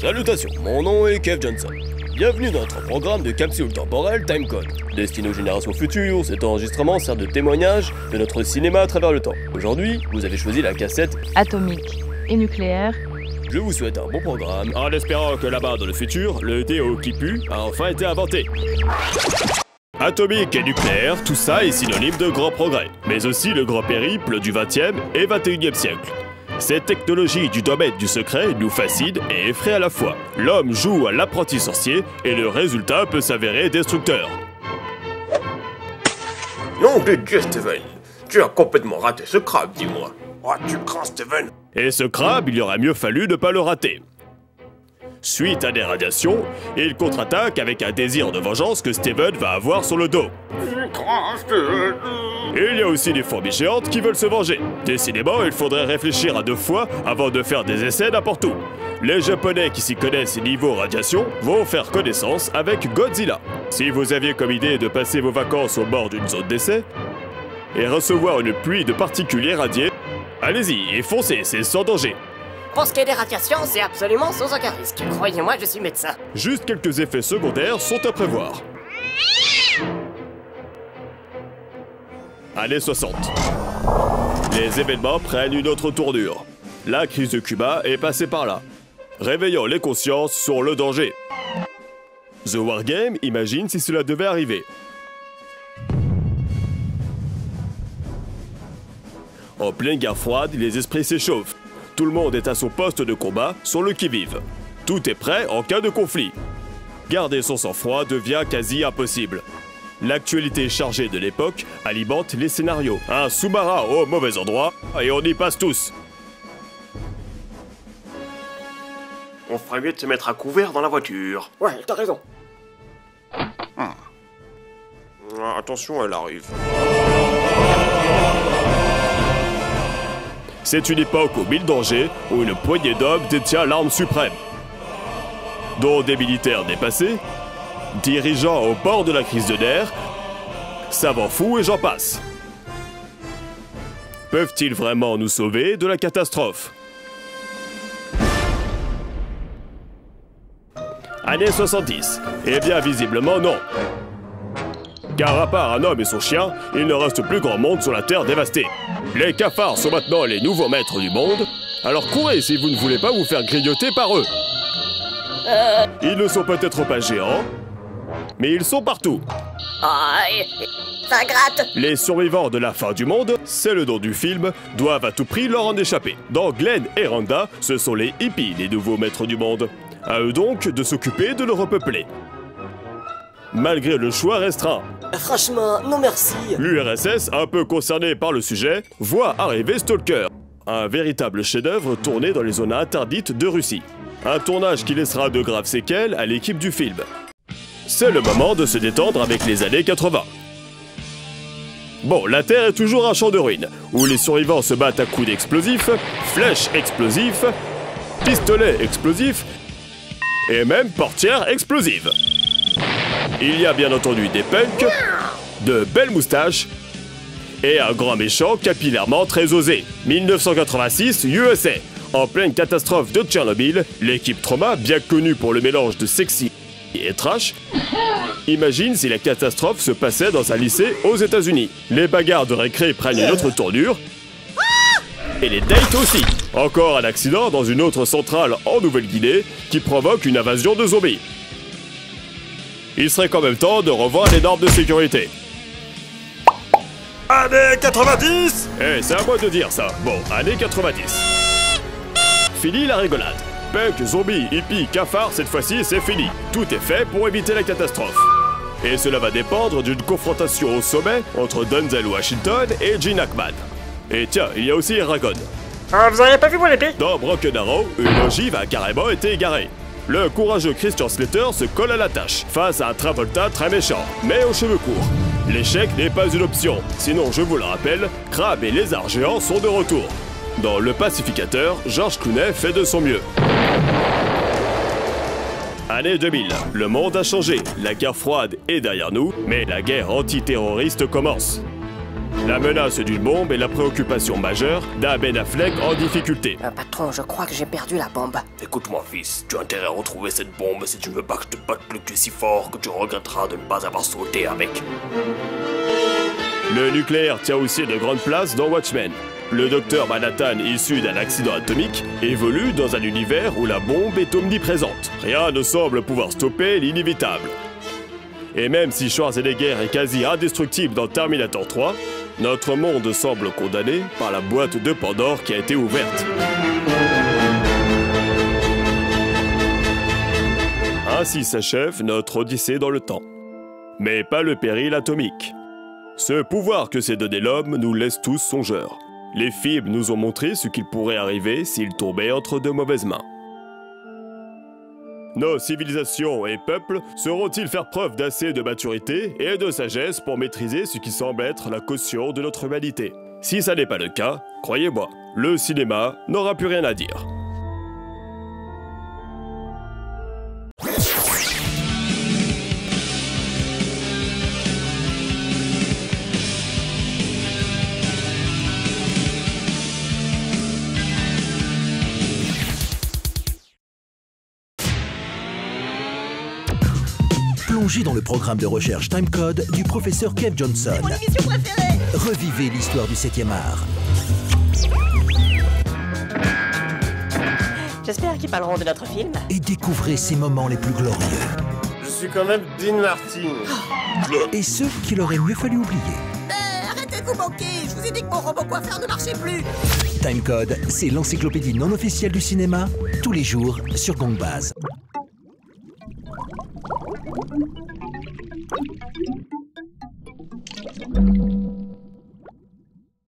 Salutations, mon nom est Kev Johnson. Bienvenue dans notre programme de capsule temporelle Timecode. Destiné aux générations futures, cet enregistrement sert de témoignage de notre cinéma à travers le temps. Aujourd'hui, vous avez choisi la cassette atomique et nucléaire. Je vous souhaite un bon programme, en espérant que là-bas dans le futur, le déo qui pue a enfin été inventé. Atomique et nucléaire, tout ça est synonyme de grand progrès, mais aussi le grand périple du 20e et 21e siècle. Ces technologies du domaine du secret nous fascinent et effraient à la fois. L'homme joue à l'apprenti sorcier et le résultat peut s'avérer destructeur. Nom de Dieu, Steven! Tu as complètement raté ce crabe, dis-moi. Oh, tu crains, Steven! Et ce crabe, il aurait mieux fallu ne pas le rater. Suite à des radiations, il contre-attaque avec un désir de vengeance que Steven va avoir sur le dos. Il y a aussi des fourmis géantes qui veulent se venger. Décidément, il faudrait réfléchir à deux fois avant de faire des essais n'importe où. Les Japonais qui s'y connaissent niveau radiation vont faire connaissance avec Godzilla. Si vous aviez comme idée de passer vos vacances au bord d'une zone d'essai et recevoir une pluie de particules irradiées, allez-y et foncez, c'est sans danger. Pour ce qui est des radiations, c'est absolument sans aucun risque. Croyez-moi, je suis médecin. Juste quelques effets secondaires sont à prévoir. Années 60. Les événements prennent une autre tournure. La crise de Cuba est passée par là, réveillant les consciences sur le danger. The Wargame imagine si cela devait arriver. En pleine guerre froide, les esprits s'échauffent. Tout le monde est à son poste de combat, sur le qui-vive. Tout est prêt en cas de conflit. Garder son sang-froid devient quasi impossible. L'actualité chargée de l'époque alimente les scénarios. Un sous-marin au mauvais endroit, et on y passe tous. On ferait mieux de se mettre à couvert dans la voiture. Ouais, t'as raison. Ah, attention, elle arrive. C'est une époque aux mille dangers où une poignée d'hommes détient l'arme suprême. Dont des militaires dépassés, dirigeants au bord de la crise de nerfs, savants fous et j'en passe. Peuvent-ils vraiment nous sauver de la catastrophe? Années 70. Eh bien, visiblement non. Car à part un homme et son chien, il ne reste plus grand monde sur la Terre dévastée. Les cafards sont maintenant les nouveaux maîtres du monde, alors courez si vous ne voulez pas vous faire grignoter par eux. Ils ne sont peut-être pas géants, mais ils sont partout. Ça gratte. Les survivants de la fin du monde, c'est le nom du film, doivent à tout prix leur en échapper. Dans Glenn et Randa, ce sont les hippies les nouveaux maîtres du monde. À eux donc de s'occuper de le repeupler. Malgré le choix restreint. Franchement, non merci. L'URSS, un peu concerné par le sujet, voit arriver Stalker, un véritable chef-d'œuvre tourné dans les zones interdites de Russie. Un tournage qui laissera de graves séquelles à l'équipe du film. C'est le moment de se détendre avec les années 80. Bon, la Terre est toujours un champ de ruines, où les survivants se battent à coups d'explosifs, flèches explosifs, pistolets explosifs, et même portières explosives. Il y a bien entendu des punks, de belles moustaches et un grand méchant capillairement très osé. 1986, USA. En pleine catastrophe de Tchernobyl, l'équipe Trauma, bien connue pour le mélange de sexy et trash, imagine si la catastrophe se passait dans un lycée aux États-Unis. Les bagarres de récré prennent une autre tournure. Et les dates aussi. Encore un accident dans une autre centrale en Nouvelle-Guinée qui provoque une invasion de zombies. Il serait quand même temps de revoir les normes de sécurité. Années 90! Eh, c'est à moi de dire ça. Bon, années 90. Fini la rigolade. Punk, zombies, hippies, cafards, cette fois-ci, c'est fini. Tout est fait pour éviter la catastrophe. Et cela va dépendre d'une confrontation au sommet entre Denzel Washington et Gene Hackman. Et tiens, il y a aussi Eragon. Vous avez pas vu mon épée? Dans Broken Arrow, une ogive a carrément été égarée. Le courageux Christian Slater se colle à la tâche, face à un Travolta très méchant, mais aux cheveux courts. L'échec n'est pas une option, sinon je vous le rappelle, Crabbe et Lézard géants sont de retour. Dans Le Pacificateur, George Clooney fait de son mieux. Année 2000, le monde a changé, la guerre froide est derrière nous, mais la guerre antiterroriste commence. La menace d'une bombe est la préoccupation majeure d'un Ben Affleck en difficulté. Patron, je crois que j'ai perdu la bombe. Écoute-moi, fils, tu as intérêt à retrouver cette bombe si tu ne veux pas que je te batte le cul si fort que tu regretteras de ne pas avoir sauté avec. Le nucléaire tient aussi de grandes places dans Watchmen. Le docteur Manhattan, issu d'un accident atomique, évolue dans un univers où la bombe est omniprésente. Rien ne semble pouvoir stopper l'inévitable. Et même si Schwarzenegger est quasi indestructible dans Terminator 3, notre monde semble condamné par la boîte de Pandore qui a été ouverte. Ainsi s'achève notre odyssée dans le temps. Mais pas le péril atomique. Ce pouvoir que s'est donné l'homme nous laisse tous songeurs. Les films nous ont montré ce qu'il pourrait arriver s'il tombait entre de mauvaises mains. Nos civilisations et peuples sauront-ils faire preuve d'assez de maturité et de sagesse pour maîtriser ce qui semble être la caution de notre humanité? Si ça n'est pas le cas, croyez-moi, le cinéma n'aura plus rien à dire. Plongez dans le programme de recherche Timecode du professeur Kev Johnson. Mon émission préférée! Revivez l'histoire du 7e art. J'espère qu'ils parleront de notre film. Et découvrez ses moments les plus glorieux. Je suis quand même Dean Martin. Et ceux qu'il aurait mieux fallu oublier. Arrêtez de vous moquer! Je vous ai dit que mon robot coiffeur ne marchait plus! Timecode, c'est l'encyclopédie non officielle du cinéma, tous les jours sur Gongbaz.